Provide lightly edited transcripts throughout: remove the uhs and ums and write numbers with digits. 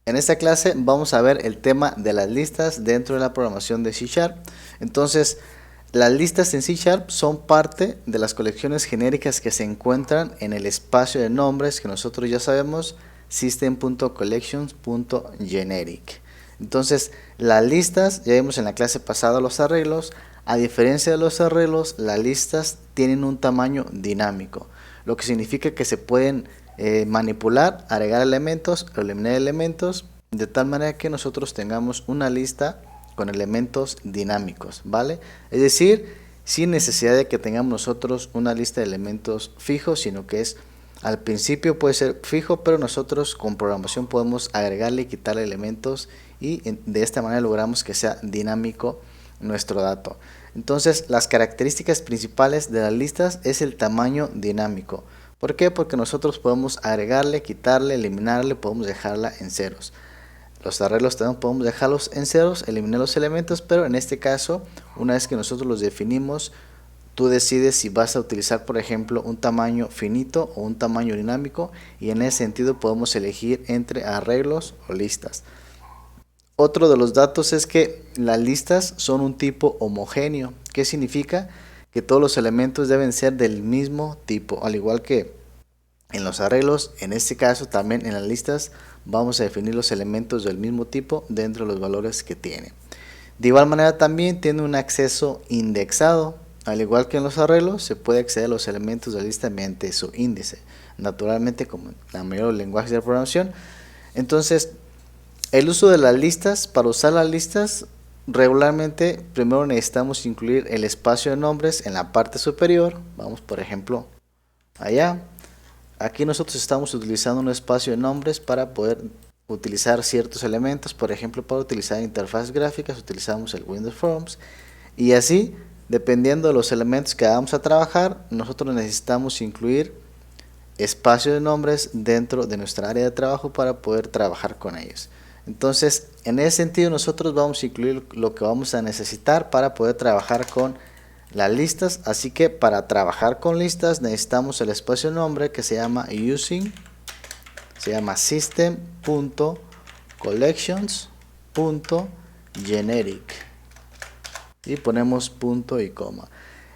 En esta clase vamos a ver el tema de las listas dentro de la programación de C Sharp. Entonces, las listas en C Sharp son parte de las colecciones genéricas que se encuentran en el espacio de nombres que nosotros ya sabemos, system.collections.generic. Entonces, las listas, ya vimos en la clase pasada los arreglos. A diferencia de los arreglos, las listas tienen un tamaño dinámico, lo que significa que se pueden manipular, agregar elementos o eliminar elementos de tal manera que nosotros tengamos una lista con elementos dinámicos, ¿vale? Es decir, sin necesidad de que tengamos nosotros una lista de elementos fijos, sino que es al principio puede ser fijo, pero nosotros con programación podemos agregarle y quitarle elementos y de esta manera logramos que sea dinámico nuestro dato. Entonces, las características principales de las listas es el tamaño dinámico. ¿Por qué? Porque nosotros podemos agregarle, quitarle, eliminarle, podemos dejarla en ceros. Los arreglos también podemos dejarlos en ceros, eliminar los elementos, pero en este caso, una vez que nosotros los definimos, tú decides si vas a utilizar, por ejemplo, un tamaño finito o un tamaño dinámico, y en ese sentido podemos elegir entre arreglos o listas. Otro de los datos es que las listas son un tipo homogéneo. ¿Qué significa? Que todos los elementos deben ser del mismo tipo, al igual que en los arreglos. En este caso también en las listas vamos a definir los elementos del mismo tipo dentro de los valores que tiene. De igual manera también tiene un acceso indexado. Al igual que en los arreglos, se puede acceder a los elementos de la lista mediante su índice, naturalmente como en la mayoría de los lenguajes de programación. Entonces, el uso de las listas, para usar las listas, regularmente primero necesitamos incluir el espacio de nombres en la parte superior. Vamos, por ejemplo, allá. Aquí nosotros estamos utilizando un espacio de nombres para poder utilizar ciertos elementos. Por ejemplo, para utilizar interfaces gráficas utilizamos el Windows Forms. Y así, dependiendo de los elementos que vamos a trabajar, nosotros necesitamos incluir espacio de nombres dentro de nuestra área de trabajo para poder trabajar con ellos. Entonces, en ese sentido nosotros vamos a incluir lo que vamos a necesitar para poder trabajar con las listas. Así que para trabajar con listas necesitamos el espacio de nombre que se llama using, se llama system.collections.generic y ponemos punto y coma.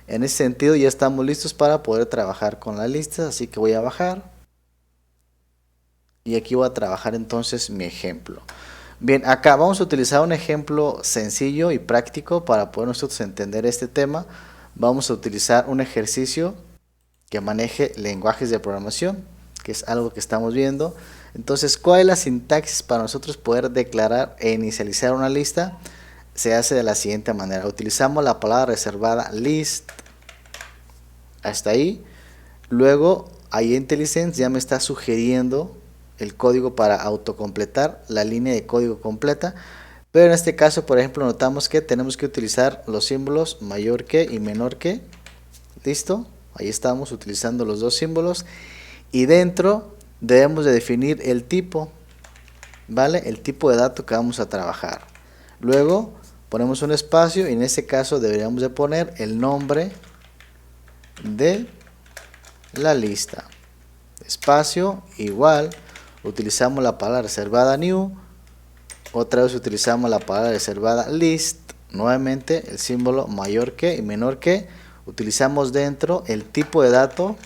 En ese sentido ya estamos listos para poder trabajar con las listas, así que voy a bajar y aquí voy a trabajar entonces mi ejemplo. Bien, acá vamos a utilizar un ejemplo sencillo y práctico para poder nosotros entender este tema. Vamos a utilizar un ejercicio que maneje lenguajes de programación, que es algo que estamos viendo. Entonces, ¿cuál es la sintaxis para nosotros poder declarar e inicializar una lista? Se hace de la siguiente manera. Utilizamos la palabra reservada list, hasta ahí. Luego, ahí IntelliSense ya me está sugiriendo el código para autocompletar la línea de código completa. Pero en este caso, por ejemplo, notamos que tenemos que utilizar los símbolos mayor que y menor que. ¿Listo? Ahí estamos utilizando los dos símbolos. Y dentro debemos de definir el tipo, ¿vale? El tipo de dato que vamos a trabajar. Luego ponemos un espacio y en este caso deberíamos de poner el nombre de la lista. Espacio igual, utilizamos la palabra reservada new, otra vez utilizamos la palabra reservada list, nuevamente el símbolo mayor que y menor que, utilizamos dentro el tipo de dato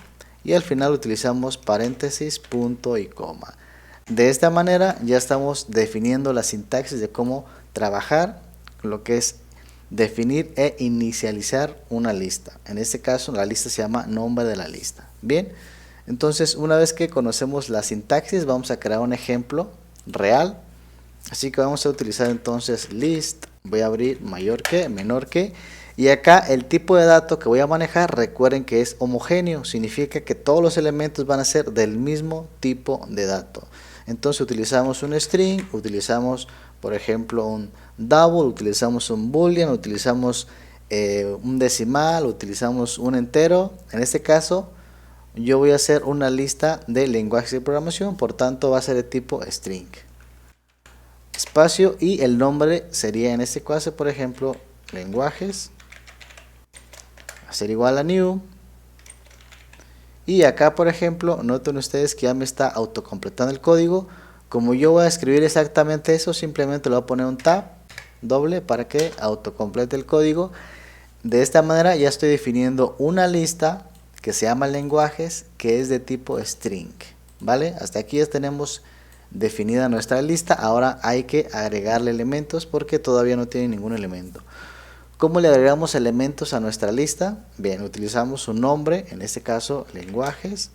y al final utilizamos paréntesis, punto y coma. De esta manera ya estamos definiendo la sintaxis de cómo trabajar lo que es definir e inicializar una lista. En este caso la lista se llama nombre de la lista. Bien, entonces una vez que conocemos la sintaxis vamos a crear un ejemplo real. Así que vamos a utilizar entonces list, voy a abrir mayor que, menor que, y acá el tipo de dato que voy a manejar, recuerden que es homogéneo, significa que todos los elementos van a ser del mismo tipo de dato. Entonces utilizamos un string, utilizamos por ejemplo un double, utilizamos un boolean, utilizamos un decimal, utilizamos un entero. En este caso yo voy a hacer una lista de lenguajes de programación, por tanto va a ser de tipo string. Espacio y el nombre sería en este caso, por ejemplo, lenguajes, va a ser igual a new. Y acá, por ejemplo, noten ustedes que ya me está autocompletando el código, Como yo voy a escribir exactamente eso, simplemente le voy a poner un tab doble para que autocomplete el código. De esta manera ya estoy definiendo una lista que se llama lenguajes, que es de tipo string, ¿vale? Hasta aquí ya tenemos definida nuestra lista. Ahora hay que agregarle elementos porque todavía no tiene ningún elemento. ¿Cómo le agregamos elementos a nuestra lista? Bien, utilizamos un nombre, en este caso lenguajes,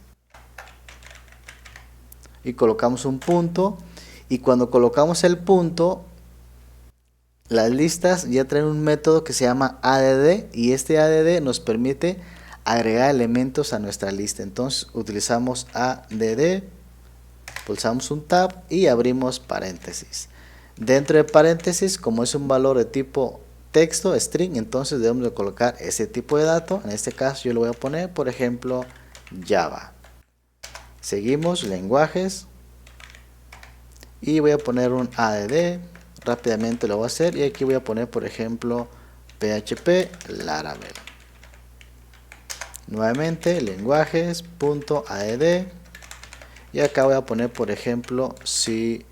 y colocamos un punto, y cuando colocamos el punto, las listas ya traen un método que se llama add, y este add nos permite agregar elementos a nuestra lista. Entonces utilizamos add, pulsamos un tab y abrimos paréntesis. Dentro de paréntesis, como es un valor de tipo texto, string, entonces debemos de colocar ese tipo de dato. En este caso yo le voy a poner, por ejemplo, Java. Seguimos, lenguajes, y voy a poner un add, rápidamente lo voy a hacer, y aquí voy a poner, por ejemplo, PHP Laravel. Nuevamente, lenguajes.add, y acá voy a poner, por ejemplo, C#.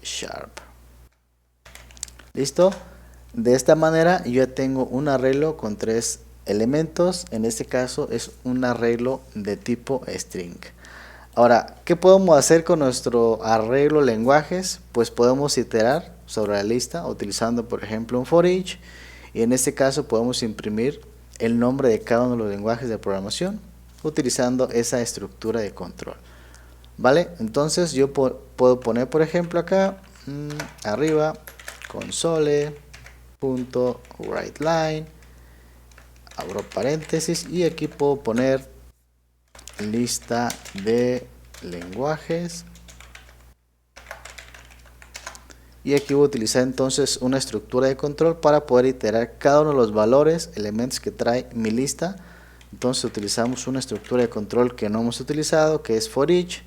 ¿Listo? De esta manera yo ya tengo un arreglo con 3 elementos. En este caso es un arreglo de tipo string. Ahora, ¿qué podemos hacer con nuestro arreglo lenguajes? Pues podemos iterar sobre la lista utilizando, por ejemplo, un for each, y en este caso podemos imprimir el nombre de cada uno de los lenguajes de programación utilizando esa estructura de control, ¿vale? Entonces yo puedo poner, por ejemplo, acá arriba console.writeLine, abro paréntesis, y aquí puedo poner lista de lenguajes, y aquí voy a utilizar entonces una estructura de control para poder iterar cada uno de los valores, elementos que trae mi lista. Entonces utilizamos una estructura de control que no hemos utilizado, que es for each.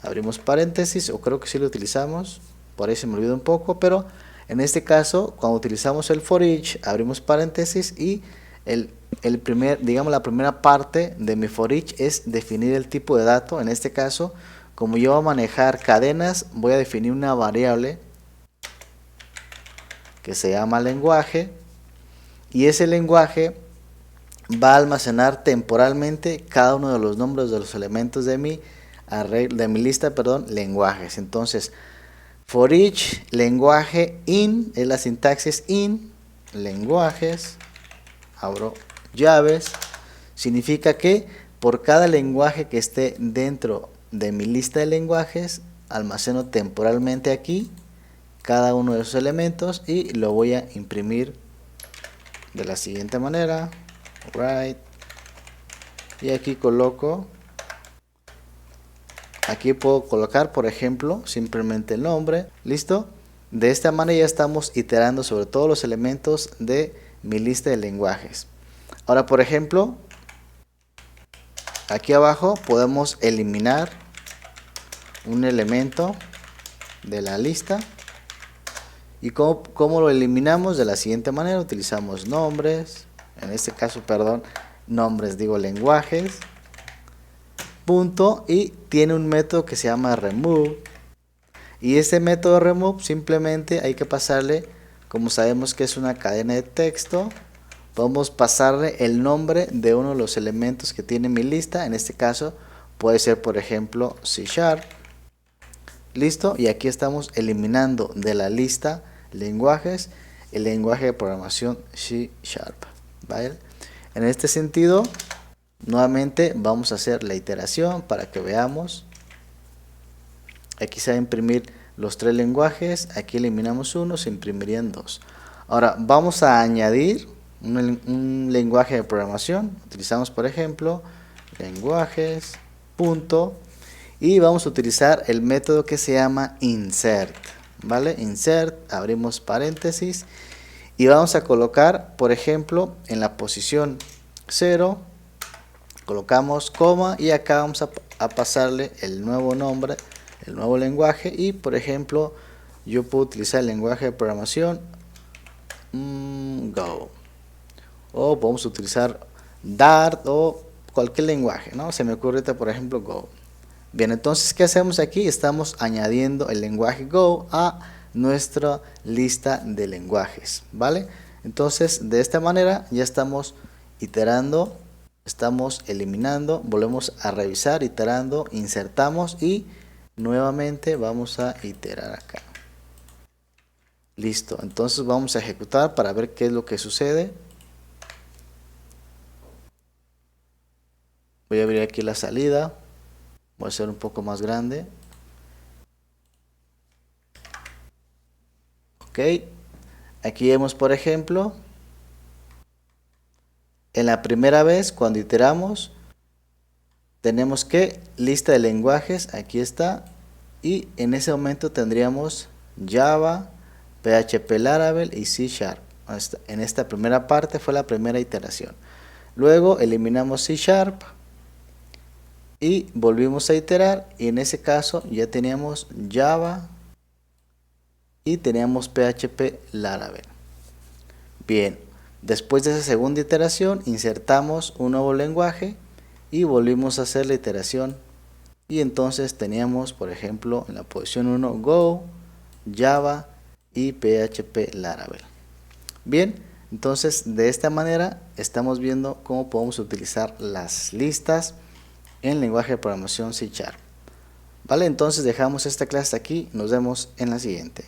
Abrimos paréntesis, o creo que sí lo utilizamos, por ahí se me olvidó un poco, pero en este caso cuando utilizamos el for each, abrimos paréntesis, y digamos la primera parte de mi for each es definir el tipo de dato. En este caso, como yo voy a manejar cadenas, voy a definir una variable que se llama lenguaje, y ese lenguaje va a almacenar temporalmente cada uno de los nombres de los elementos de mi lista, lenguajes. Entonces, for each lenguaje in, es la sintaxis in, lenguajes, abro llaves, significa que por cada lenguaje que esté dentro de mi lista de lenguajes, almaceno temporalmente aquí cada uno de esos elementos, y lo voy a imprimir de la siguiente manera, write, y aquí coloco, aquí puedo colocar, por ejemplo, simplemente el nombre. Listo. De esta manera ya estamos iterando sobre todos los elementos de mi lista de lenguajes. Ahora, por ejemplo, aquí abajo podemos eliminar un elemento de la lista. ¿Y cómo lo eliminamos? De la siguiente manera, utilizamos nombres, en este caso, lenguajes, punto, y tiene un método que se llama remove, y este método remove simplemente hay que pasarle, como sabemos que es una cadena de texto, podemos pasarle el nombre de uno de los elementos que tiene mi lista. En este caso puede ser, por ejemplo, C#. Listo, y aquí estamos eliminando de la lista lenguajes el lenguaje de programación C#, ¿vale? En este sentido, nuevamente vamos a hacer la iteración para que veamos. Aquí se va a imprimir los 3 lenguajes, aquí eliminamos uno, se imprimirían 2. Ahora vamos a añadir un lenguaje de programación. Utilizamos, por ejemplo, lenguajes, punto, y vamos a utilizar el método que se llama insert, ¿vale? Insert, abrimos paréntesis, y vamos a colocar, por ejemplo, en la posición 0, colocamos coma, y acá vamos a pasarle el nuevo nombre, el nuevo lenguaje, y por ejemplo, yo puedo utilizar el lenguaje de programación Go, o podemos utilizar Dart o cualquier lenguaje, ¿no? Se me ocurre, por ejemplo, Go. Bien, entonces, ¿qué hacemos aquí? Estamos añadiendo el lenguaje Go a nuestra lista de lenguajes, ¿vale? Entonces, de esta manera ya estamos iterando, estamos eliminando, volvemos a revisar, iterando, insertamos y nuevamente vamos a iterar acá. Listo, entonces vamos a ejecutar para ver qué es lo que sucede. Voy a abrir aquí la salida. Voy a hacer un poco más grande. Ok. Aquí vemos, por ejemplo, en la primera vez cuando iteramos, tenemos que lista de lenguajes, aquí está. Y en ese momento tendríamos Java, PHP Laravel y C Sharp. En esta primera parte fue la primera iteración. Luego eliminamos C Sharp y volvimos a iterar, y en ese caso ya teníamos Java y teníamos PHP Laravel. Bien, después de esa segunda iteración insertamos un nuevo lenguaje y volvimos a hacer la iteración, y entonces teníamos, por ejemplo, en la posición 1 Go, Java y PHP Laravel. Bien, entonces de esta manera estamos viendo cómo podemos utilizar las listas en lenguaje de programación C Sharp. Vale, entonces dejamos esta clase aquí, nos vemos en la siguiente.